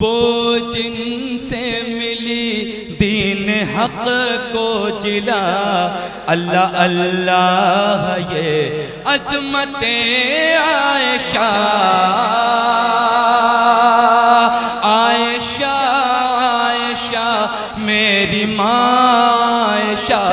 وہ جن سے ملی دین حق کو جلا، اللہ اللہ یہ عظمت عائشہ، عائشہ عائشہ میری ماں عائشہ۔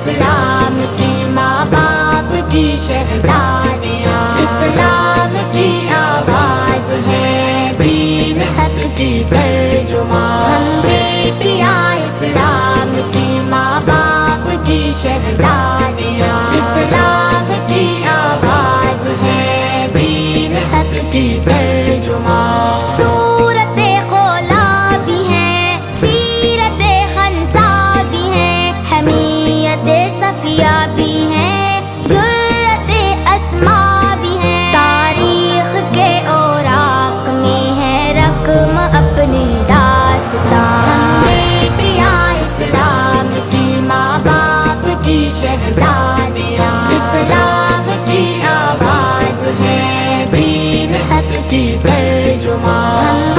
اسلام کی ماں باپ کی شہزادیاں، اسلام کی آواز ہے دین حق کی ترجمان۔ ہم بیٹیاں اسلام کی ماں باپ کی شہزادیاں، اسلام کی آواز ہے دین حق کی ترجمان۔ سورت خولا بھی ہے، سیرت خنسا بھی ہے، حمیت صفیہ بھی ہے، جرت اسماء بھی ہے، تاریخ کے اوراق میں ہے رقم اپنی داستان۔ ہم بیٹیاں اسلام کی ماں باپ کی شہزادیاں، اسلام کی آواز ہے دین حق کی ترجمان۔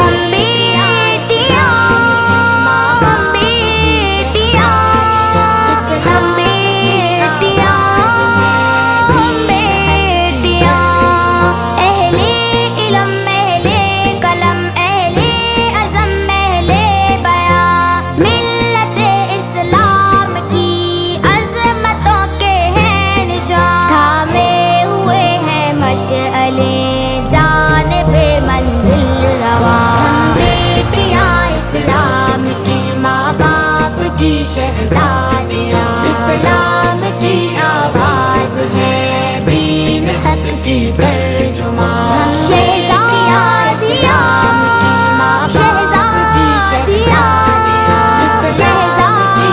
اسلام کی ماں باپ کی شہزادیاں، اسلام کی آواز ہے دین حق کی ترجمان۔ شہزادیاں اسلام کی ماں باپ کی شہزادیاں، اسلام کی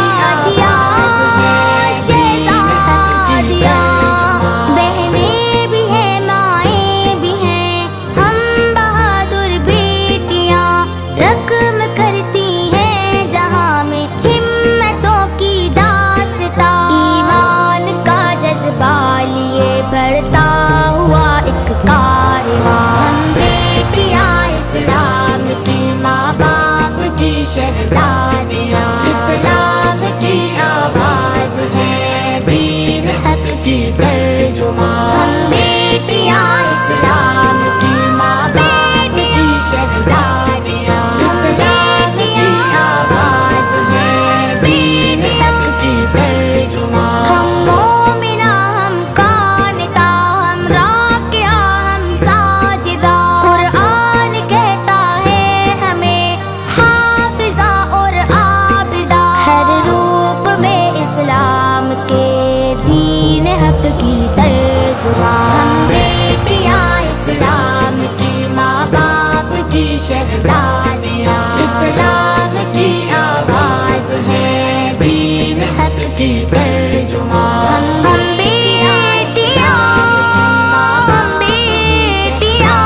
آواز ہے دین حق کی ترجمان۔ بہنیں بھی ہیں مائیں بھی ہیں، ہم بہادر بیٹیاں رقم کرتی ہیں جہاں میں ہمتوں کی داستان۔ ایمان کا جذبہ لیے بڑھتا ہوا ایک کارواں۔ ہم بیٹیاں اسلام کی ماں باپ کی شہزادیاں، اسلام کی آواز ہے دین حق کی ترجمان۔ ہم بیٹیاں اسلام کی ماں باپ کی شہزادیاں، اسلام کی آواز ہے دین حق کی ترجمان۔ ہم مومنہ ہم قانتہ، ہم راکعہ ہم ساجدہ، قرآن کہتا ہے ہمیں حافظہ اور عابدہ، ہر روپ میں اسلام کے دین حق کی ترجمان۔ ہم بیٹیاں اسلام کی ماں باپ کی شہزادیاں، اسلام کی آواز ہے دین حق کی ترجمان۔ ہم بیٹیاں، ہم بیٹیاں،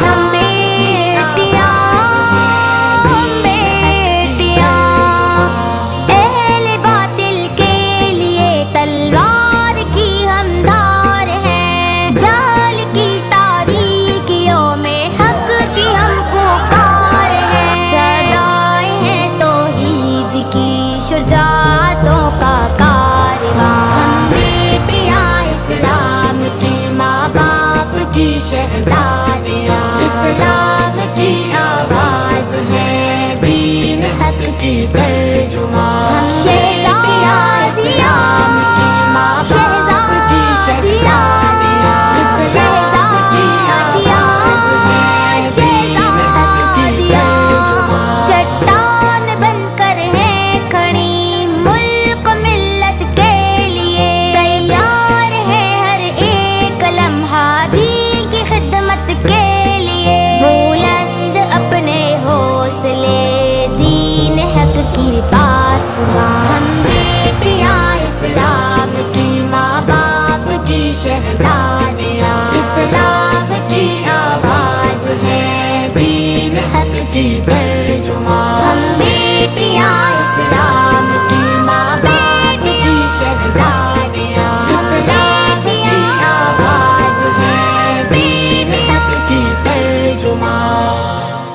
ہم بیٹیاں، ہم بیٹیاں، اہل باطل کے لیے تلوار کی ہم دھار ہیں، جہل کی تاریکیوں میں حق کی ہم پکار ہیں، صدائیں ہیں توحید کی شجاعتوں کا کارواں۔ ہم بیٹیاں اسلام کی ماں باپ کی شہزادیاں، اسلام کی آواز ہے دین حق کی ترجمان۔ شہزادیاں اسلام کی ماں باپ کی شہزادیاں، اسلام کی آواز ہے دین حق کی ترجمان۔ چٹان بن کر ہے کھڑی ملک ملت کے لیے، تیار ہے ہر ایک لمحہ دین کی خدمت کے لیے، بلند اپنے حوصلے دین حق کی پاس کی ترجماں